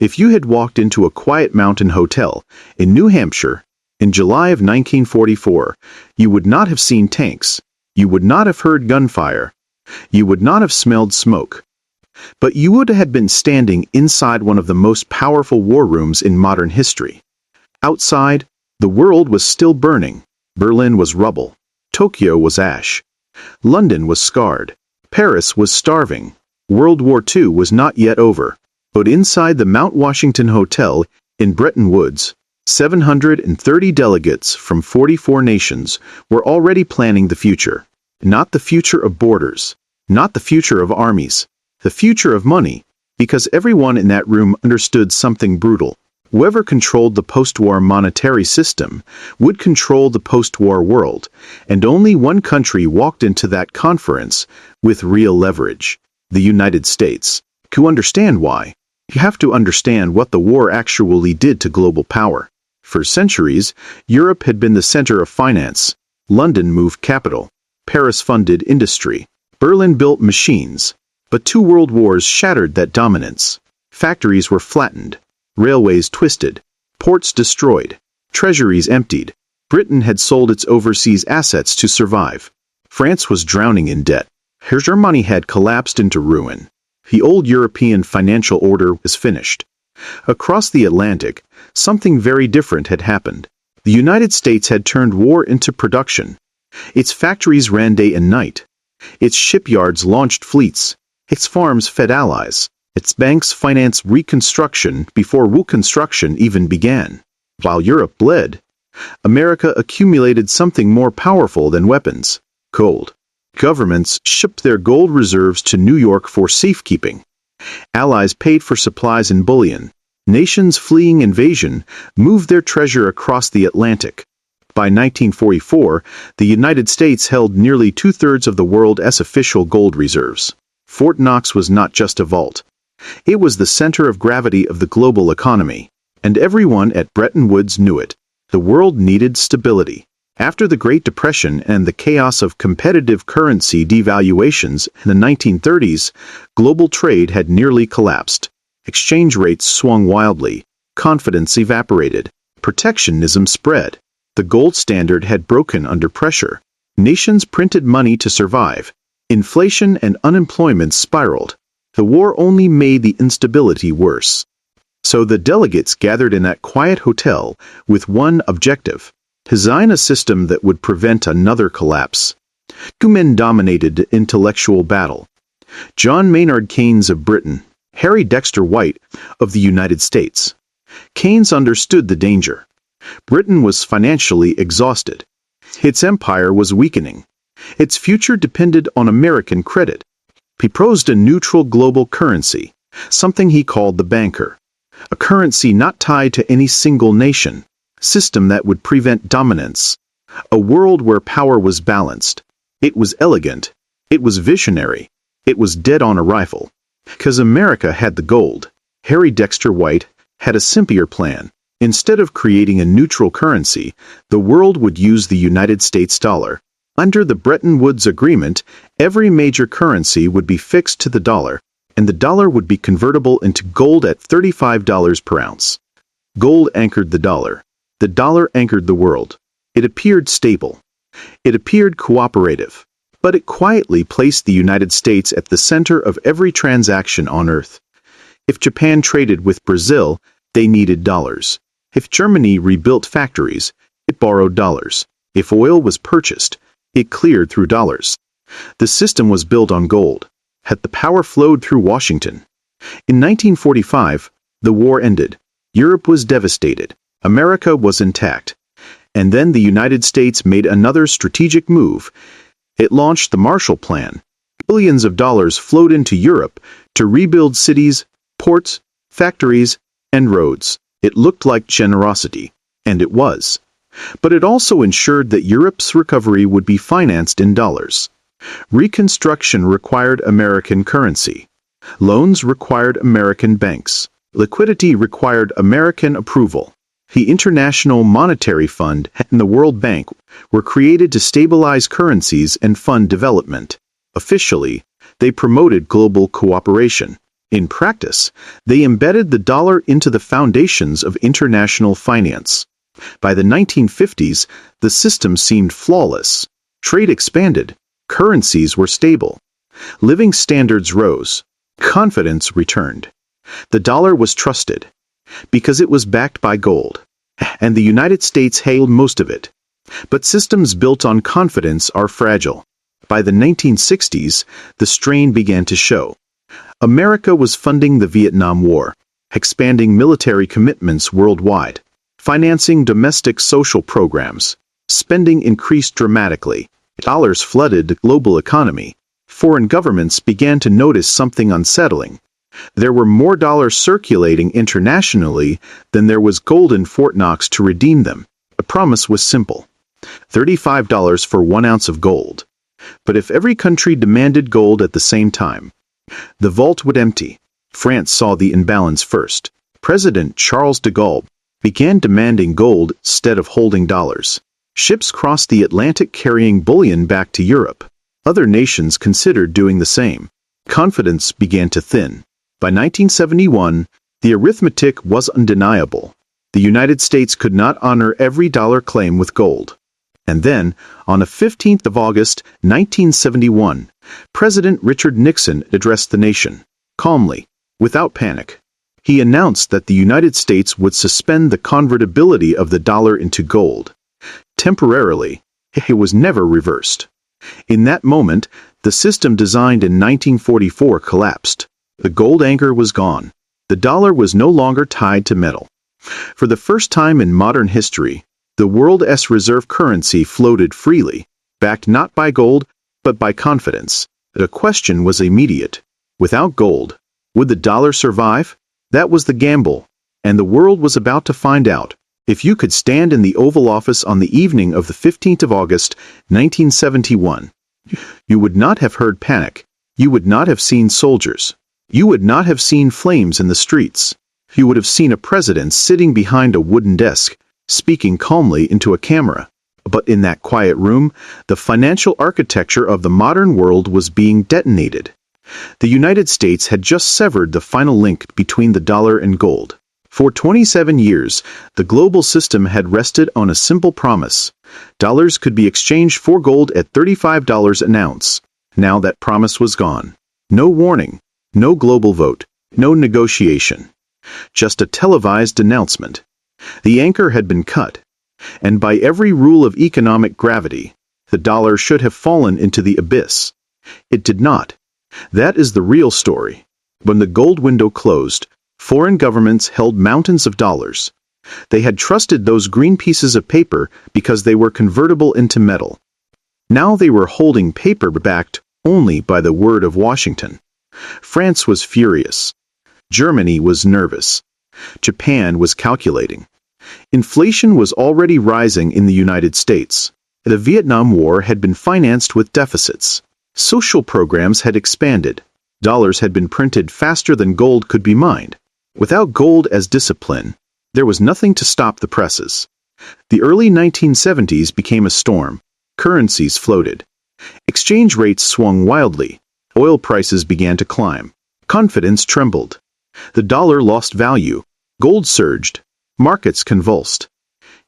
If you had walked into a quiet mountain hotel in New Hampshire in July of 1944, you would not have seen tanks. You would not have heard gunfire. You would not have smelled smoke. But you would have been standing inside one of the most powerful war rooms in modern history. Outside, the world was still burning. Berlin was rubble. Tokyo was ash. London was scarred. Paris was starving. World War II was not yet over. But inside the Mount Washington Hotel in Bretton Woods, 730 delegates from 44 nations were already planning the future. Not the future of borders, not the future of armies, the future of money, because everyone in that room understood something brutal. Whoever controlled the post-war monetary system would control the post-war world, and only one country walked into that conference with real leverage: the United States. To understand why, you have to understand what the war actually did to global power. For centuries, Europe had been the center of finance. London moved capital. Paris funded industry. Berlin built machines. But two world wars shattered that dominance. Factories were flattened. Railways twisted. Ports destroyed. Treasuries emptied. Britain had sold its overseas assets to survive. France was drowning in debt. Germany had collapsed into ruin. The old European financial order was finished. Across the Atlantic, something very different had happened. The United States had turned war into production. Its factories ran day and night. Its shipyards launched fleets. Its farms fed allies. Its banks financed reconstruction before reconstruction even began. While Europe bled, America accumulated something more powerful than weapons: gold. Governments shipped their gold reserves to New York for safekeeping. Allies paid for supplies in bullion. Nations fleeing invasion moved their treasure across the Atlantic. By 1944, the United States held nearly two-thirds of the world's official gold reserves. Fort Knox was not just a vault. It was the center of gravity of the global economy, and everyone at Bretton Woods knew it. The world needed stability. After the Great Depression and the chaos of competitive currency devaluations in the 1930s, global trade had nearly collapsed. Exchange rates swung wildly. Confidence evaporated. Protectionism spread. The gold standard had broken under pressure. Nations printed money to survive. Inflation and unemployment spiraled. The war only made the instability worse. So the delegates gathered in that quiet hotel with one objective: design a system that would prevent another collapse. Two men dominated the intellectual battle: John Maynard Keynes of Britain, Harry Dexter White of the United States. Keynes understood the danger. Britain was financially exhausted. Its empire was weakening. Its future depended on American credit. He proposed a neutral global currency, something he called the banker. A currency not tied to any single nation. System that would prevent dominance. A world where power was balanced. It was elegant. It was visionary. It was dead on arrival. Because America had the gold, Harry Dexter White had a simpler plan. Instead of creating a neutral currency, the world would use the United States dollar. Under the Bretton Woods Agreement, every major currency would be fixed to the dollar, and the dollar would be convertible into gold at $35 per ounce. Gold anchored the dollar. The dollar anchored the world. It appeared stable. It appeared cooperative. But it quietly placed the United States at the center of every transaction on Earth. If Japan traded with Brazil, they needed dollars. If Germany rebuilt factories, it borrowed dollars. If oil was purchased, it cleared through dollars. The system was built on gold. Had the power flowed through Washington. In 1945, the war ended. Europe was devastated. America was intact. And then the United States made another strategic move. It launched the Marshall Plan. Billions of dollars flowed into Europe to rebuild cities, ports, factories, and roads. It looked like generosity, and it was. But it also ensured that Europe's recovery would be financed in dollars. Reconstruction required American currency. Loans required American banks. Liquidity required American approval. The International Monetary Fund and the World Bank were created to stabilize currencies and fund development. Officially, they promoted global cooperation. In practice, they embedded the dollar into the foundations of international finance. By the 1950s, the system seemed flawless. Trade expanded, currencies were stable, living standards rose, confidence returned. The dollar was trusted because it was backed by gold, and the United States held most of it. But systems built on confidence are fragile. By the 1960s, the strain began to show. America was funding the Vietnam War, expanding military commitments worldwide, financing domestic social programs. Spending increased dramatically. Dollars flooded the global economy. Foreign governments began to notice something unsettling. There were more dollars circulating internationally than there was gold in Fort Knox to redeem them. The promise was simple: $35 for 1 ounce of gold. But if every country demanded gold at the same time, the vault would empty. France saw the imbalance first. President Charles de Gaulle began demanding gold instead of holding dollars. Ships crossed the Atlantic carrying bullion back to Europe. Other nations considered doing the same. Confidence began to thin. By 1971, the arithmetic was undeniable. The United States could not honor every dollar claim with gold. And then, on the 15th of August, 1971, President Richard Nixon addressed the nation, calmly, without panic. He announced that the United States would suspend the convertibility of the dollar into gold. Temporarily, it was never reversed. In that moment, the system designed in 1944 collapsed. The gold anchor was gone. The dollar was no longer tied to metal. For the first time in modern history, the world's reserve currency floated freely, backed not by gold, but by confidence. The question was immediate. Without gold, would the dollar survive? That was the gamble, and the world was about to find out. If you could stand in the Oval Office on the evening of the 15th of August, 1971, you would not have heard panic. You would not have seen soldiers. You would not have seen flames in the streets. You would have seen a president sitting behind a wooden desk, speaking calmly into a camera. But in that quiet room, the financial architecture of the modern world was being detonated. The United States had just severed the final link between the dollar and gold. For 27 years, the global system had rested on a simple promise. Dollars could be exchanged for gold at $35 an ounce. Now that promise was gone. No warning, no global vote, no negotiation. Just a televised announcement. The anchor had been cut, and by every rule of economic gravity, the dollar should have fallen into the abyss. It did not. That is the real story. When the gold window closed, foreign governments held mountains of dollars. They had trusted those green pieces of paper because they were convertible into metal. Now they were holding paper backed only by the word of Washington. France was furious. Germany was nervous. Japan was calculating. Inflation was already rising in the United States. The Vietnam War had been financed with deficits. Social programs had expanded. Dollars had been printed faster than gold could be mined. Without gold as discipline, there was nothing to stop the presses. The early 1970s became a storm. Currencies floated. Exchange rates swung wildly. Oil prices began to climb. Confidence trembled. The dollar lost value. Gold surged. Markets convulsed.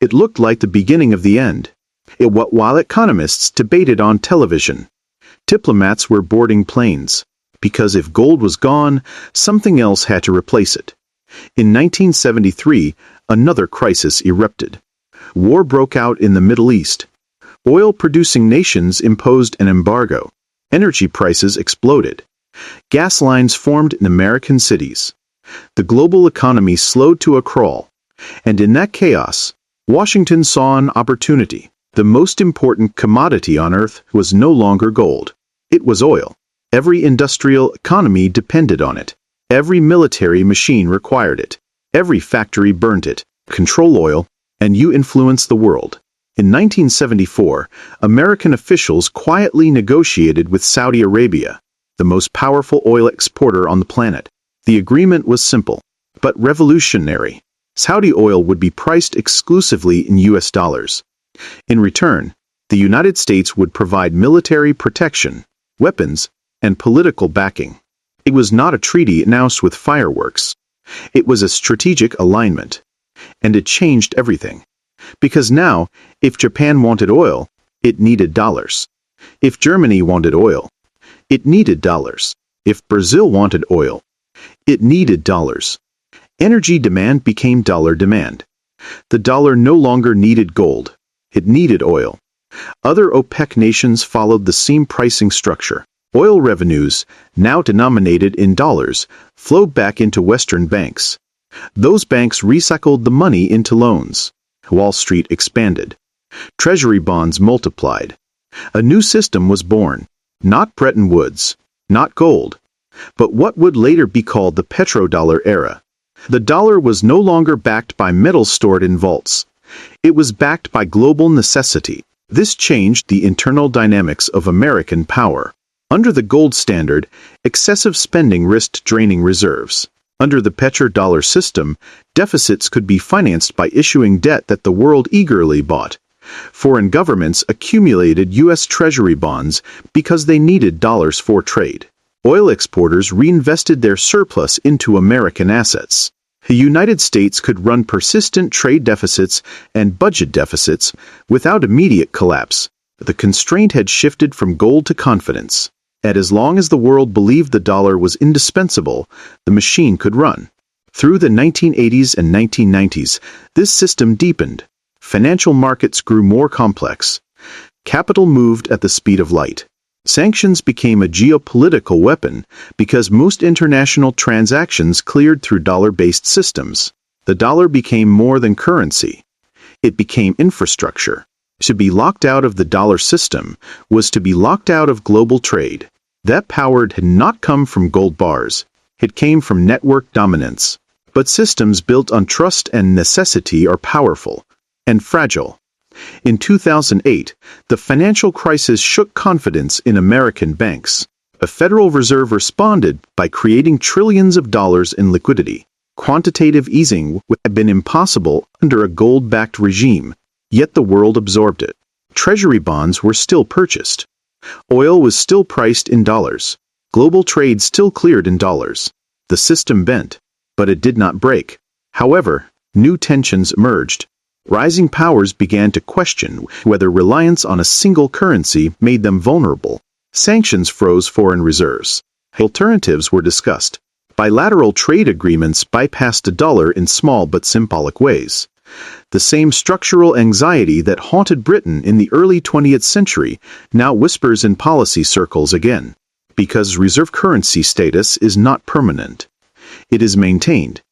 It looked like the beginning of the end. While economists debated on television, diplomats were boarding planes, because if gold was gone, something else had to replace it. In 1973, another crisis erupted. War broke out in the Middle East. Oil-producing nations imposed an embargo. Energy prices exploded. Gas lines formed in American cities. The global economy slowed to a crawl. And in that chaos, Washington saw an opportunity. The most important commodity on Earth was no longer gold. It was oil. Every industrial economy depended on it. Every military machine required it. Every factory burned it. Control oil, and you influence the world. In 1974, American officials quietly negotiated with Saudi Arabia, the most powerful oil exporter on the planet. The agreement was simple, but revolutionary. Saudi oil would be priced exclusively in US dollars. In return, the United States would provide military protection, weapons, and political backing. It was not a treaty announced with fireworks. It was a strategic alignment. And it changed everything. Because now, if Japan wanted oil, it needed dollars. If Germany wanted oil, it needed dollars. If Brazil wanted oil, it needed dollars. Energy demand became dollar demand. The dollar no longer needed gold. It needed oil. Other OPEC nations followed the same pricing structure. Oil revenues, now denominated in dollars, flowed back into Western banks. Those banks recycled the money into loans. Wall Street expanded. Treasury bonds multiplied. A new system was born. Not Bretton Woods, not gold, but what would later be called the petrodollar era. The dollar was no longer backed by metals stored in vaults. It was backed by global necessity. This changed the internal dynamics of American power. Under the gold standard, excessive spending risked draining reserves. Under the petrodollar system, deficits could be financed by issuing debt that the world eagerly bought. Foreign governments accumulated U.S. Treasury bonds because they needed dollars for trade. Oil exporters reinvested their surplus into American assets. The United States could run persistent trade deficits and budget deficits without immediate collapse. The constraint had shifted from gold to confidence. And as long as the world believed the dollar was indispensable, the machine could run. Through the 1980s and 1990s, this system deepened. Financial markets grew more complex. Capital moved at the speed of light. Sanctions became a geopolitical weapon because most international transactions cleared through dollar-based systems. The dollar became more than currency. It became infrastructure. To be locked out of the dollar system was to be locked out of global trade. That power had not come from gold bars. It came from network dominance. But systems built on trust and necessity are powerful and fragile. In 2008, the financial crisis shook confidence in American banks. The Federal Reserve responded by creating trillions of dollars in liquidity. Quantitative easing would have been impossible under a gold-backed regime, yet the world absorbed it. Treasury bonds were still purchased. Oil was still priced in dollars. Global trade still cleared in dollars. The system bent, but it did not break. However, new tensions emerged. Rising powers began to question whether reliance on a single currency made them vulnerable. Sanctions froze foreign reserves. Alternatives were discussed. Bilateral trade agreements bypassed the dollar in small but symbolic ways. The same structural anxiety that haunted Britain in the early 20th century now whispers in policy circles again. Because reserve currency status is not permanent. It is maintained.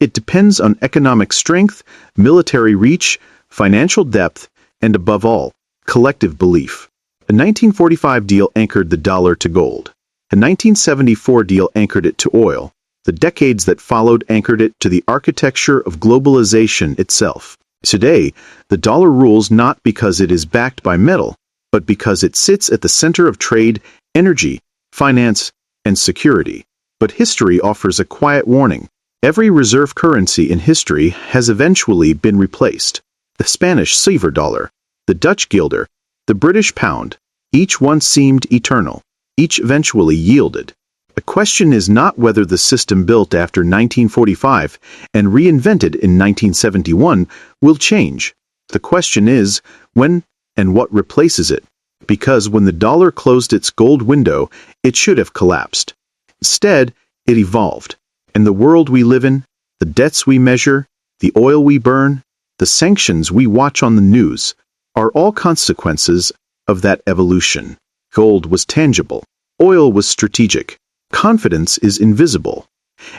It depends on economic strength, military reach, financial depth, and above all, collective belief. A 1945 deal anchored the dollar to gold. A 1974 deal anchored it to oil. The decades that followed anchored it to the architecture of globalization itself. Today, the dollar rules not because it is backed by metal, but because it sits at the center of trade, energy, finance, and security. But history offers a quiet warning. Every reserve currency in history has eventually been replaced. The Spanish silver dollar, the Dutch guilder, the British pound, each once seemed eternal. Each eventually yielded. The question is not whether the system built after 1945 and reinvented in 1971 will change. The question is when and what replaces it. Because when the dollar closed its gold window, it should have collapsed. Instead, it evolved. And the world we live in, the debts we measure, the oil we burn, the sanctions we watch on the news, are all consequences of that evolution. Gold was tangible. Oil was strategic. Confidence is invisible.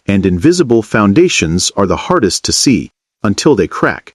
And invisible foundations are the hardest to see until they crack.